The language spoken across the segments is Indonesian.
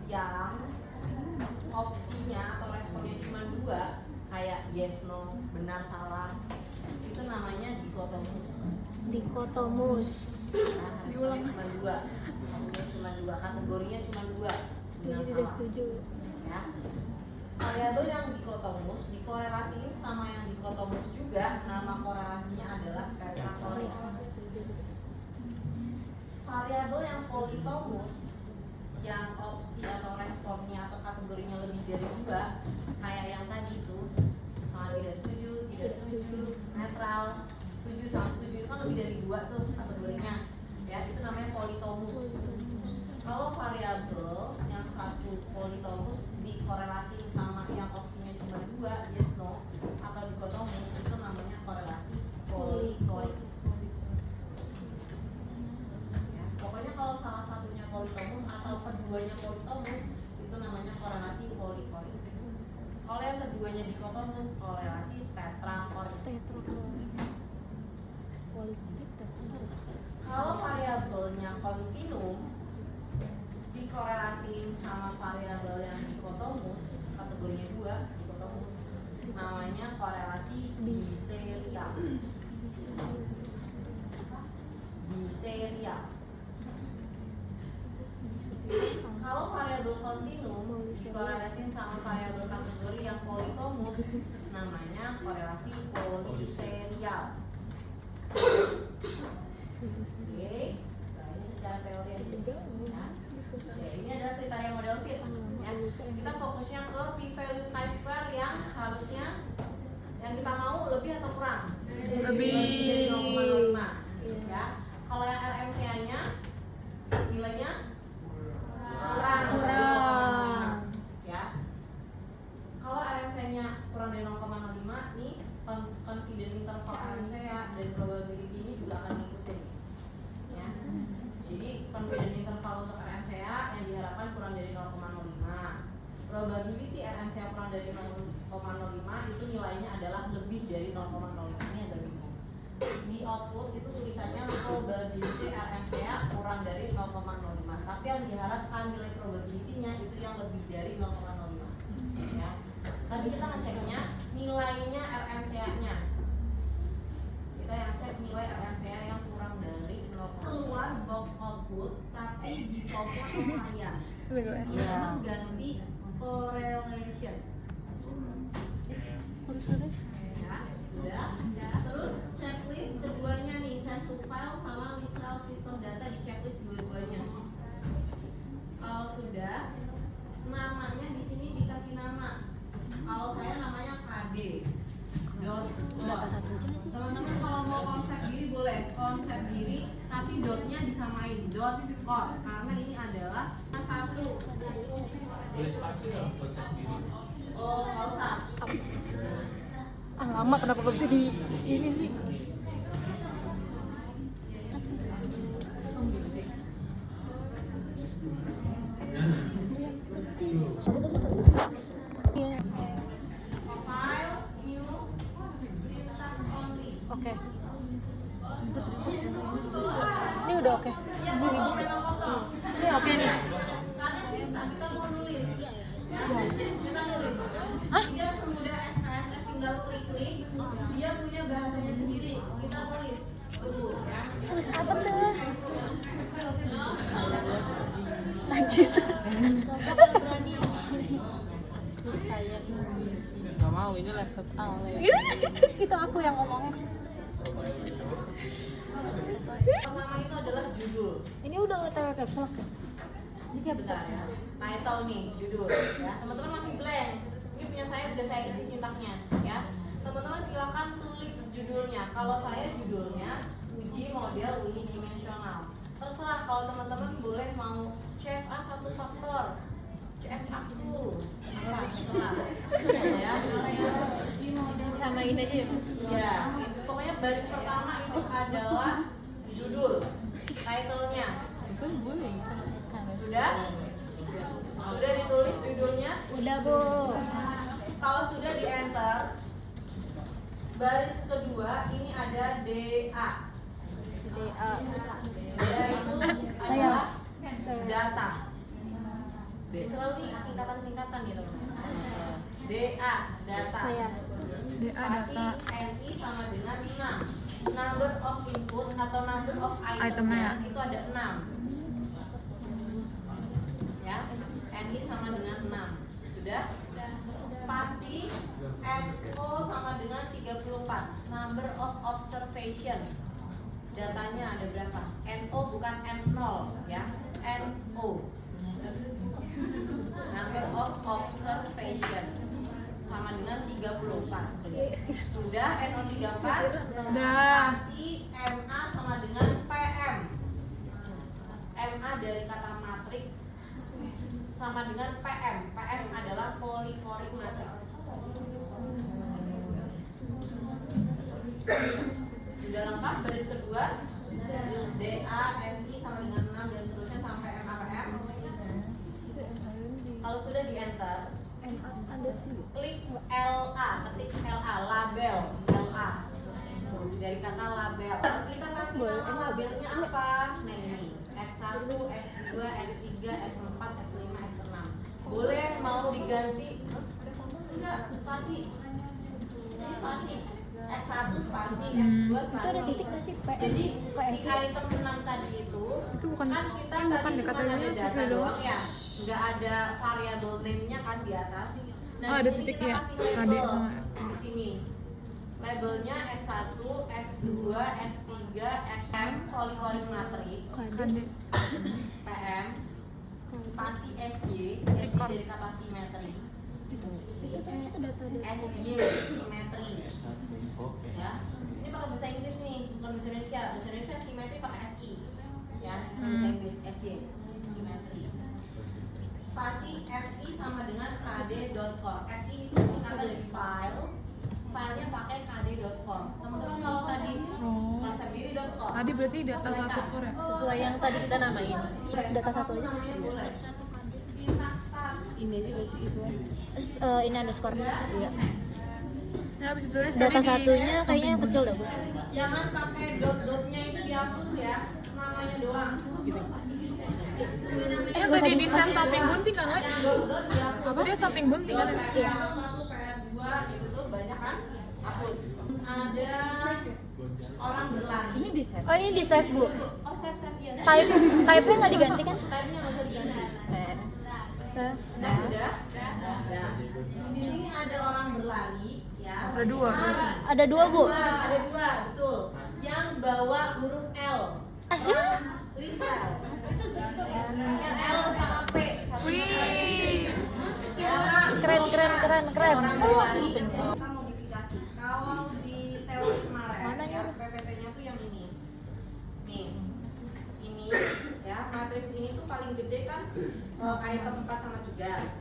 yang opsinya atau responnya cuma 2, kayak yes, no, benar, salah, itu namanya dikotomus. Dikotomus. Nah, responnya cuma 2, opsinya cuma 2, kategorinya cuma 2. Setuju tidak setuju? Ya. Variabel yang dikotomus dikorelasiin sama yang dikotomus juga, nama korelasinya adalah tetrakorik. Variabel yang politomus, yang opsi atau responnya atau kategorinya lebih dari 2, kayak yang tadi itu, sama tidak setuju, netral, setuju sama setuju, itu kan lebih dari 2 tuh kategorinya, ya itu namanya politomus. Kalau variabel yang satu politomus dikorelasi sama yang opsinya cuma 2, yes no, atau dikotomus, itu namanya korelasi polikorik. Ya, pokoknya kalau salah satunya politomus atau keduanya politomus, itu namanya korelasi polikorik. Kalau yang keduanya dikotomus, korelasi tetrakorik. Kalau variabelnya kontinum dikorelasiin sama variabel yang dikotomus, kategorinya 2, dikotomus, namanya korelasi biserial. Biserial. Kalau variabel kontinum dikorelasiin sama variabel kategori yang politomus, namanya korelasi poliserial. Oke, nah ini secara teori aja. Ya. Ini adalah kriteria model fit. Ya. Kita fokusnya ke p-value chi-square yang harusnya yang kita mau lebih atau kurang? Lebih dari 0,05. Ya. Kalau yang RMCA-nya nilainya kurang. Ya. Kalau RMCA-nya kurang dari 0,05, nih confidence interval RMCA dan probability ini juga akan ngikutin. Ya. Jadi confidence interval untuk RMCA yang diharapkan kurang dari 0,05. Probability RMCA kurang dari 0,05 itu nilainya adalah lebih dari 0,05. Ini agak bingung. Di output itu tulisannya probability RMCA kurang dari 0,05. Tapi yang diharapkan nilai probability-nya itu yang lebih dari 0,05. Ya. Tapi kita ngeceknya nilainya RMCA-nya. Kita yang cek nilai RMCA yang kurang dari 0, keluar box output tapi defaultnya kemarian. Ya, ganti correlation. Ya, sudah. Terus checklist keduanya nih, save to file sama literal system data di checklist dua-duanya. Kalau sudah, namanya di sini dikasih nama. Kalau saya namanya KD. Teman-teman kalau mau konsep diri boleh konsep diri, tapi dotnya disamain dot core karena ini adalah satu. Boleh spasi nggak konsep diri? Oh nggak usah. Lama kenapa gak bisa di ini sih? File new syntax only. Oke. Ini udah oke. Ya kosong, memang kosong. Ini oke nih. Karena syntax kita mau nulis. Ya, kita nulis. Tidak semudah SPSS tinggal klik-klik. Dia punya bahasanya sendiri. Kita tulis. Tuh ya. Tulis apa tuh? Najis. Gak mau, ini laptop Ale. Itu aku yang ngomong. Pertama itu adalah judul. Ini udah nge-TW caps lock ya? Ini siap Bentar ya. Title nih, judul ya. Teman-teman masih blank. Ini punya saya udah saya isi sintaknya ya. Teman-teman silakan tulis judulnya. Kalau saya judulnya uji model unidimensional. Terserah kalau teman-teman boleh mau CFA 1 faktor. CFA aku. Terserah. Ya. Samain aja ya Mas? Ya, pokoknya baris pertama itu adalah judul, title-nya. Sudah? Sudah ditulis judulnya? Udah Bu. Kalau sudah di enter, baris kedua ini ada DA. DA. DA itu adalah data. Selalu nih singkatan-singkatan gitu. DA data. Saya. Spasi NI sama dengan 6. Number of input atau number of Itemnya. itemnya itu ada 6. Ya, NI sama dengan 6. Sudah? Spasi NO sama dengan 34. Number of observation. Datanya ada berapa? NO bukan N0 ya. NO. Number of observation sama dengan 34. Sudah NO 34. Sudah. Spasi MA sama dengan PM. MA dari kata matrix sama dengan PM. PM adalah polyphoric matrix. Sudah lengkap baris kedua. DA, NI sama dengan 6 dan seterusnya sampai MA, PM. Kalau sudah di enter, klik LA, ketik LA, label LA. Dari kata label. Kita kasih nama labelnya apa? Nah ini X1, X2, X3, X4, X5, X6. Boleh mau diganti? Enggak, spasi. Ini spasi. X1 spasi, X2 spasi. Itu ada titik nggak sih? Jadi kayak si item 6 tadi itu bukan kan kita bukan tadi deh, cuma katanya ada data sesuai doang. doang ya, nggak ada variable name-nya kan di atas. Nah Oh, di ada sini titik kita ya, kasih KD label sama di sini. Labelnya X1, X2, X3, XM, polyphoric matrix, KD. PM, spasi SY, SY dari kata simetri, Itu ternyata data SY simetri. Ya, ini pakai bahasa Inggris nih, bukan bahasa Indonesia. Bahasa Indonesia simetri pakai SI, ya. Bahasa Inggris SY simetri. Spasi FI sama dengan kd.core. FI itu singkatan dari file. Filenya pakai kd.core. Teman-teman kalau tadi sendiri.core. Tadi berarti data sesuaikan. satu core ya? sesuai yang tadi kita namain. Data satu aja. Namanya boleh. Ini juga sih itu. Terus ini underscore. Iya. Nah, habis ditulis Data tadi di satunya kayaknya samping kecil dah, Bu. Jangan pakai dot-dotnya itu dihapus ya. Namanya doang. tadi di desain samping gunting kan, Lex? Dot-dot dihapus. Apa dia samping gunting kan? PR1, PR2 gitu tuh banyak kan? Hapus. Ada orang berlari. Ini di save. Oh, ini di save, Bu. Oh, save ya. Type-nya nggak diganti kan? Type-nya nggak usah diganti. Save. Nah, udah. Nah, di sini ada orang berlari, ya. Ada dua. Ada dua, Bu. Ada dua, betul. Yang bawa huruf L. Lisel. L sama P. Satunya Wih. Keren. Orang berlari. Kita modifikasi. Kalau di teori kemarin, Mana ya, nyuruh? PPT-nya tuh yang ini. Nih. Ini ya, matriks ini tuh paling gede kan item 4 sama 3.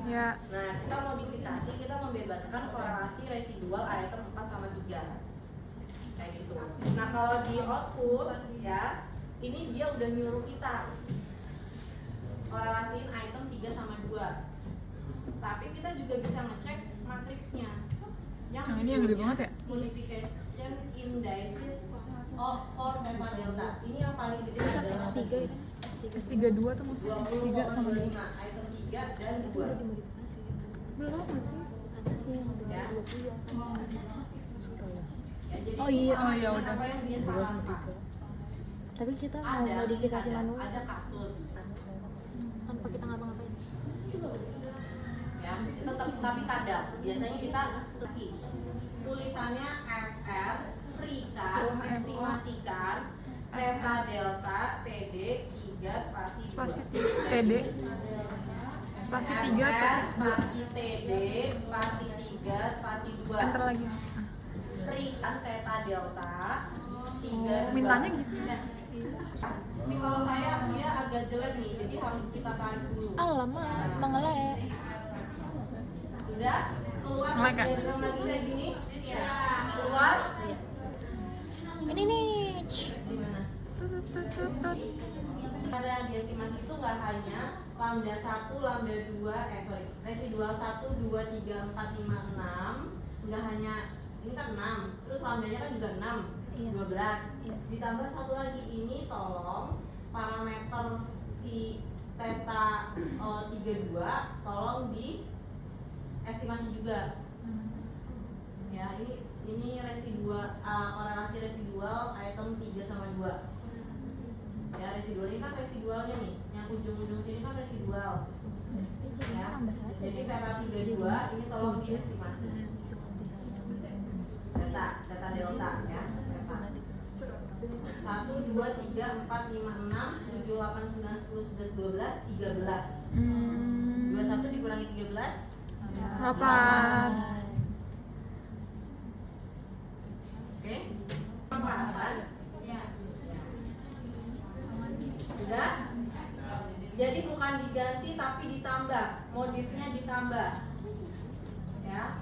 Ya. Nah, kita modifikasi, kita membebaskan korelasi residual item 4 sama 3. Kayak gitu. Nah, kalau di output ya, ini dia udah nyuruh kita korelasiin item 3 sama 2. Tapi kita juga bisa ngecek matriksnya. Yang ini yang gede banget ya? Modification indices of for theta delta. Ini yang paling gede adalah S3 itu. S32 tuh maksudnya S3 sama 2. item 3 dan 2. Belum apa sih? Atasnya yang udah Ya. 20 yang Ya, jadi Oh iya. Oh iya, udah. apa yang dia salah? Tapi kita mau Ada, modifikasi manual ada kasus. tanpa kita ngapa-ngapain. Ya, tetap tapi kadang biasanya kita sesi tulisannya FR free kan, estimasikan theta delta TD 3 spasi 2. Spasi TD. Spasi 3 spasi TD spasi 3 spasi 2. enter lagi. Free kan theta delta 3 Oh, mintanya gitu. Ini kalau saya dia agak jelek nih, jadi harus kita tarik dulu. Alamak, mengelek. Sudah keluar Melek, Kak? diagram lagi kayak gini. Keluar. Ini nih. Gimana? Tut. Pada diestimasi itu nggak hanya lambda 1, lambda 2, residual 1, 2, 3, 4, 5, 6. Nggak hanya ini kan 6, terus lambdanya kan juga 6, Iya. 12. Iya. Ditambah satu lagi, ini tolong parameter si theta 32 tolong di estimasi juga. Ya, ini residual, korelasi residual item 3 sama 2. Ya, residual ini kan residualnya nih, yang ujung-ujung sini kan residual. Ya, jadi theta 32 ini tolong diestimasi. Data delta ya, theta 1, 2, 3, 4, 5, 6, 7, 8, 9, 10, 11, 12, 13. 21 dikurangi 13 8. Oke, paham? Sudah? Jadi bukan diganti tapi ditambah, modifnya ditambah. Ya.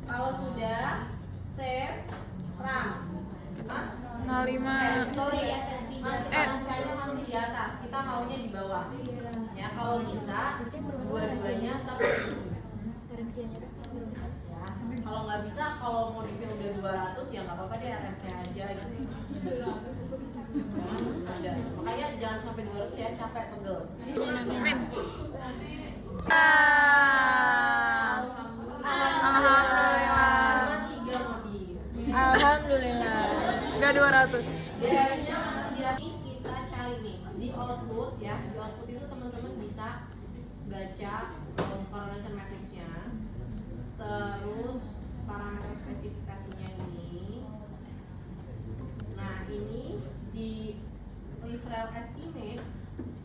Kalau sudah, save, run. Hah? 05. Sorry, angkanya masih di atas. Kita maunya di bawah. Ya, kalau bisa dua-duanya terus. Ya, kalau nggak bisa, kalau modifnya udah 200 ya nggak apa-apa deh, RMC aja gitu. Ada. Makanya jangan sampai 200 ya, capek pegel. Alhamdulillah. Cuma 3 modif. Alhamdulillah. Enggak 200. Biasanya kita cari nih di output ya. Di output itu teman-teman bisa baca correlation matrix-nya. Terus parameter spesifikasinya ini. Nah, ini di Israel estimate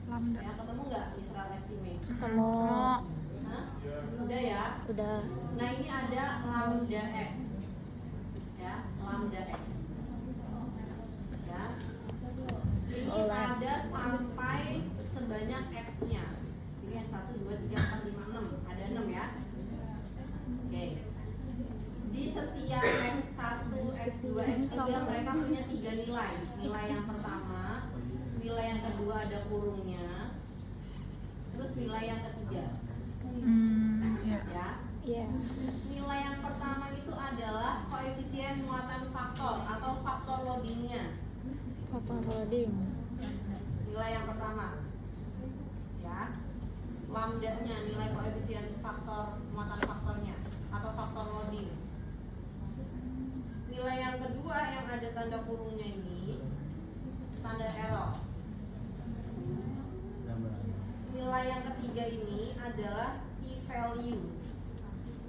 Lambda. ya, ketemu nggak Israel estimate? Ketemu. Hah? Udah ya. Udah. Nah, ini ada lambda x. Ya, lambda x. Ya. Ini ada sampai sebanyak x-nya. Ini yang 1 2 3 4 5 6. Ada 6 ya. Oke. Di setiap x1, x2, x3 mereka punya 3 nilai. Nilai yang pertama, nilai yang kedua ada kurungnya. Terus nilai yang ketiga. Ya. Ya. Iya. Nilai yang pertama itu adalah koefisien muatan faktor atau faktor loadingnya. Foto loading. Nilai yang pertama, ya, lambdanya, nilai koefisien faktor muatan faktornya atau faktor loading. Nilai yang kedua yang ada tanda kurungnya ini standar error. Nilai yang ketiga ini adalah p-value,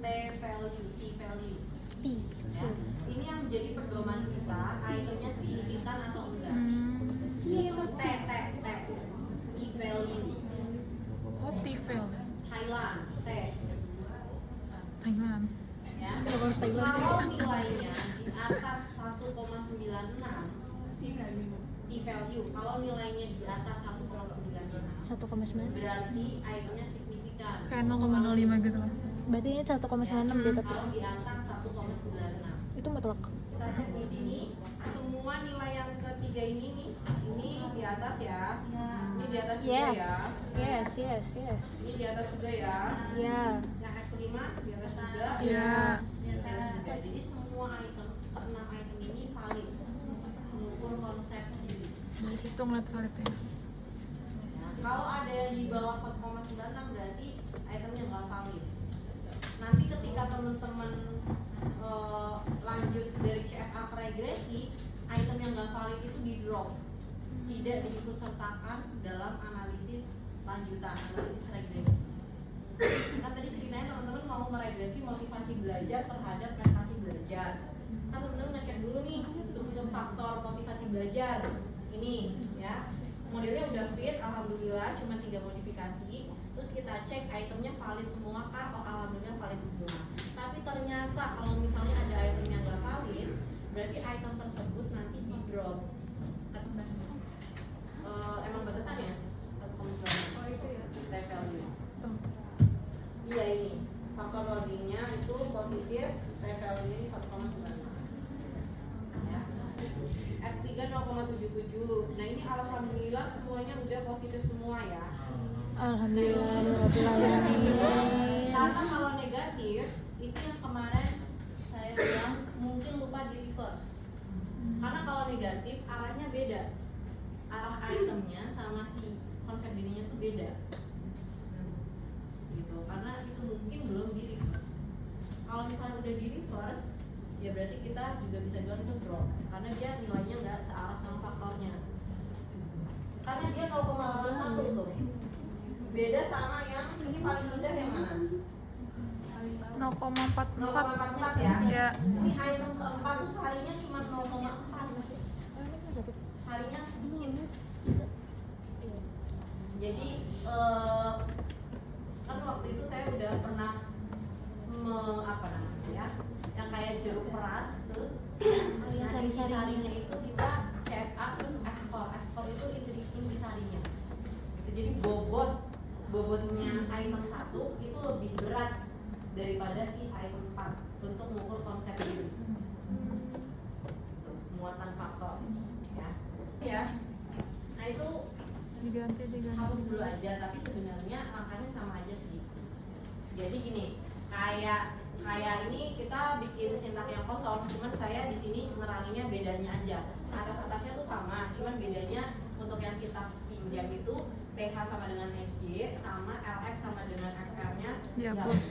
t-value. P. Ya. Ini yang menjadi pedoman kita, itemnya signifikan atau enggak. Itu T, p-value. Oh, TIFEL. Thailand, T. Thailand. Ya. Kenapa harus Thailand? Kalau nilainya di atas 1,96 p-value, kalau nilainya di atas 1,96 1,9. berarti itemnya signifikan. Kayak 0,05 gitu lah. Berarti ini 1,96 dia tapi. Kalau di atas 1,96. Itu mutlak. Kita cek di sini, semua nilai yang ketiga ini nih, ini di atas ya. Ini di atas juga Yes. ya. Yes. Ini di atas juga ya. Ya. Yang X5 di atas juga. Iya. Di atas juga. Jadi semua item, keenam item ini valid mengukur konsep ini. Dari situ ngeliat validnya. Nah, kalau ada yang di bawah 4,96 berarti itemnya nggak valid. Nanti ketika teman-teman lanjut dari CFA ke regresi, item yang nggak valid itu di drop, tidak diikut sertakan dalam analisis lanjutan, analisis regresi. Kan tadi ceritanya teman-teman mau meregresi motivasi belajar terhadap prestasi belajar. Kan teman-teman ngecek dulu nih struktur faktor motivasi belajar ini ya. Modelnya udah fit, alhamdulillah, cuma 3 modifikasi. Terus kita cek itemnya valid semua kah? Oh, alhamdulillah valid semua. Tapi ternyata kalau misalnya ada item yang nggak valid, berarti item tersebut nanti di drop. Emang batasannya 1,9. Oh itu ya. T-value. Iya ini. Faktor loadingnya itu positif, T-value ini 1,9. Ya. X3 0,77. Nah ini alhamdulillah semuanya udah positif semua ya. Alhamdulillah. Karena kalau negatif itu yang kemarin saya bilang mungkin lupa di reverse. Karena kalau negatif arahnya beda, arah itemnya sama si konsep dirinya tuh beda gitu, karena itu mungkin belum di reverse. Kalau misalnya udah di reverse, ya berarti kita juga bisa bilang itu drop, karena dia nilainya nggak searah sama faktornya, karena dia 0,81 tuh beda sama yang ini paling rendah yang mana? 0,44. 0,44 ya? Ya. Ini item keempat tuh seharinya cuma 0,4, seharinya sedikit. Jadi kan waktu itu saya udah pernah apa namanya ya, yang kayak jeruk peras tuh, yang intisarinya itu kita CFA terus F-score itu intisarinya gitu. Jadi bobotnya item 1 itu lebih berat daripada si item 4 untuk mengukur konsep diri. Tuh, muatan faktor ya. Nah itu Diganti. harus dulu aja, tapi sebenarnya angkanya sama aja sih. Jadi gini, kayak ini kita bikin sintak yang kosong, cuman saya di sini neranginnya bedanya aja. Atas-atasnya tuh sama, cuman bedanya untuk yang sintak pinjam itu PH sama dengan SY, sama LX sama dengan FR-nya Dihapus.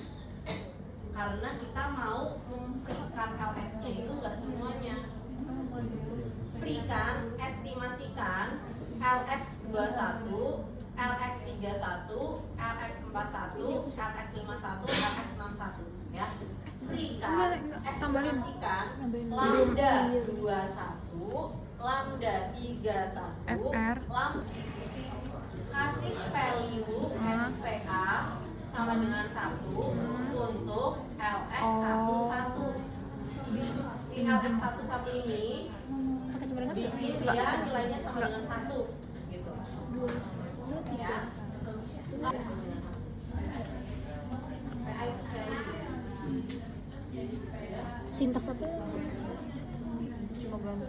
Karena kita mau memfreekan LX-nya itu nggak semuanya. Freekan, estimasikan LX 21, LX 31, LX 41, LX 51, LX 61 ya. Freekan, Tambahin. estimasikan lambda 21, lambda 31, FR. kasih value FVA sama dengan 1 untuk LX 11. Si LX 11 ini bikin dia nilainya sama dengan 1 gitu ya. Sintaks apa? Coba bantu.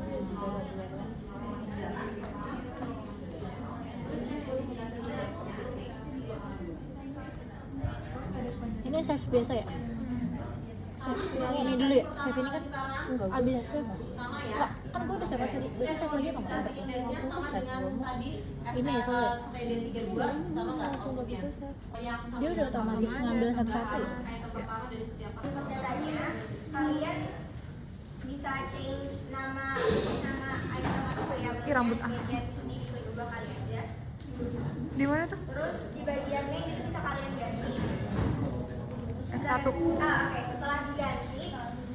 Ini save biasa ya? Save yang ini dulu ya? Save ini kan abis save. Sama ya. Enggak, kan gue udah save tadi. Berarti save lagi apa enggak? Indeksnya sama dengan tadi Ini ya, soalnya. TD32 sama nggak outputnya? Yang sama Dia udah dengan otomatis sama. ngambil satu-satu. Harus item pertama dari setiap faktor. Datanya kalian bisa change nama item atau variabel Ih, rambut yang bagian sini diubah kali aja. Di mana tuh? Terus di bagian main itu bisa kalian ganti. F1. Oke, setelah diganti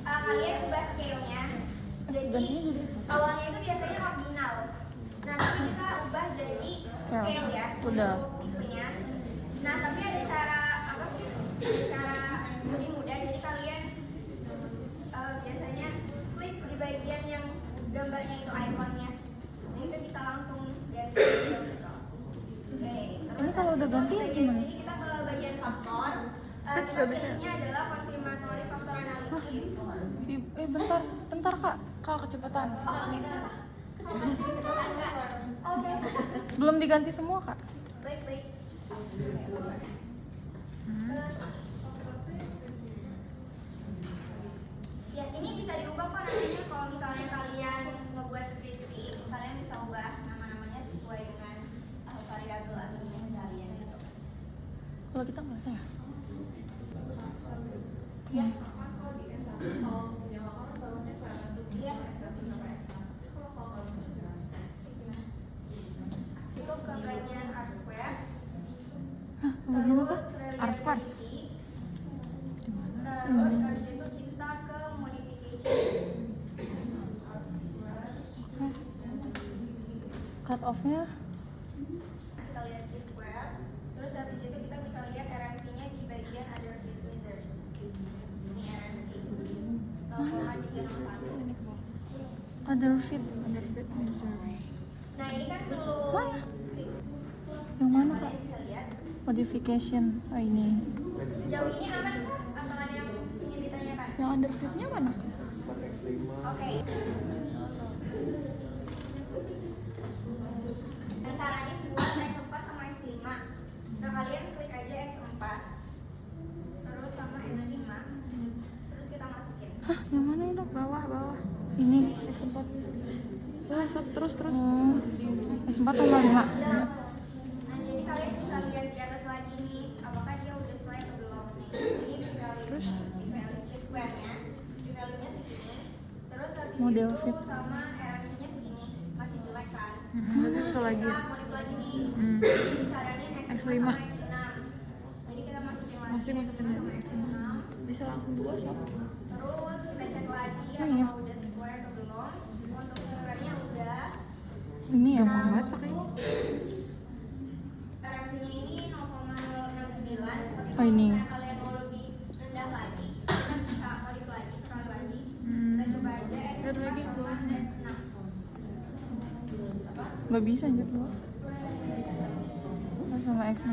kalian ubah scale-nya. Jadi awalnya itu biasanya ordinal. Nah, tapi kita ubah jadi scale ya. Udah. Tipenya. Nah, tapi ada cara apa sih? Cara lebih mudah. Jadi kalian biasanya klik di bagian yang gambarnya itu ikonnya. Nah, itu bisa langsung ganti scale gitu. Oke. Ini kalau udah ganti di gimana? sini kita ke bagian faktor. Set Kita nggak bisa. pilihnya adalah confirmatory factor analysis. Bentar kak kecepatan. Oh, ini kenapa? Kenapa sih kecepatan kak? Oke. Belum diganti semua kak. Baik. Ya, ini bisa diubah kok namanya. Kalau misalnya kalian ngebuat skripsi, kalian bisa ubah nama-namanya sesuai dengan variabel atau jenis kalian gitu. Kalau kita nggak usah ya? Iya. Itu ke bagian R square. Bagian apa? Terus R square. reliability. Terus habis itu kita ke modification. Cut off-nya Kita lihat G square. Terus habis itu kita bisa lihat RMC-nya di bagian other fit measures. Ini RMC 0,301. other fit measure. Nah, ini kan belum Mana? Yang mana kak? kalian bisa lihat. Modification. Oh ini. Sejauh ini aman kah? Atau ada yang ingin ditanyakan? Yang under fit-nya mana? Oke. Nah, saranin buat X4 sama X5. Nah, kalian klik aja X4. Terus sama X5. Terus kita masukin. Hah, yang mana ini? Bawah. Ini X4. Terus. X4 sama 5. Udah langsung. Nah, jadi Model itu fit. sama RMC-nya segini, masih jelek kan? Berarti satu lagi Kita ya? modif lagi nih. Hmm. Jadi disaranin X5 X5. sama X6. Jadi kita masukin lagi. Masih masukin lagi X5. Bisa langsung 2 sob. Terus kita cek lagi Oh, iya. apakah udah sesuai atau belum. Untuk sesuainya udah. Ini ya, Gampang Bang. banget pakainya. RMC-nya ini 0,069. Tapi Oh, ini. kalau kalian mau lebih rendah lagi, kita bisa modif lagi sekali lagi. Kita coba aja X5 Lihat lagi sama bawahnya. X6. Nggak bisa aja bro. Sama X6.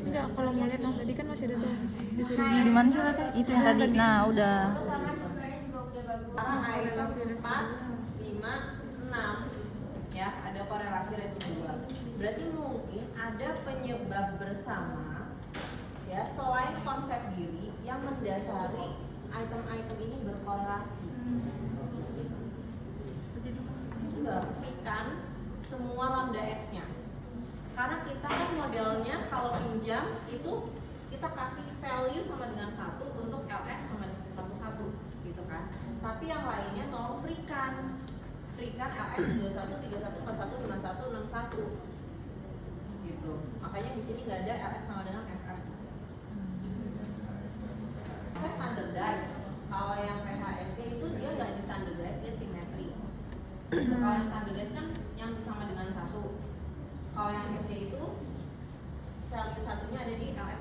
Enggak, kalau mau lihat yang tadi kan masih ada tuh disuruh Di mana sih Teh? Itu yang tadi. Nah, udah. Terus sama sesuainya juga udah bagus. Karena item 4, 5, 6 ya ada korelasi residual. Berarti mungkin ada penyebab bersama ya selain konsep diri yang mendasari item-item ini berkorelasi. Buktikan semua lambda X-nya. Karena kita kan modelnya kalau pinjam itu kita kasih value sama dengan 1 untuk LX sama dengan 1 gitu kan. Tapi yang lainnya tolong freekan. Freekan LX 21, 31, 41, 51, 61 gitu. Makanya di sini nggak ada LX sama dengan FF. Saya standardize. Kalau yang PHS itu dia nggak di standardize, dia simetri. Kalau yang standardize kan yang sama dengan 1. Kalau yang SC itu value satunya ada di LX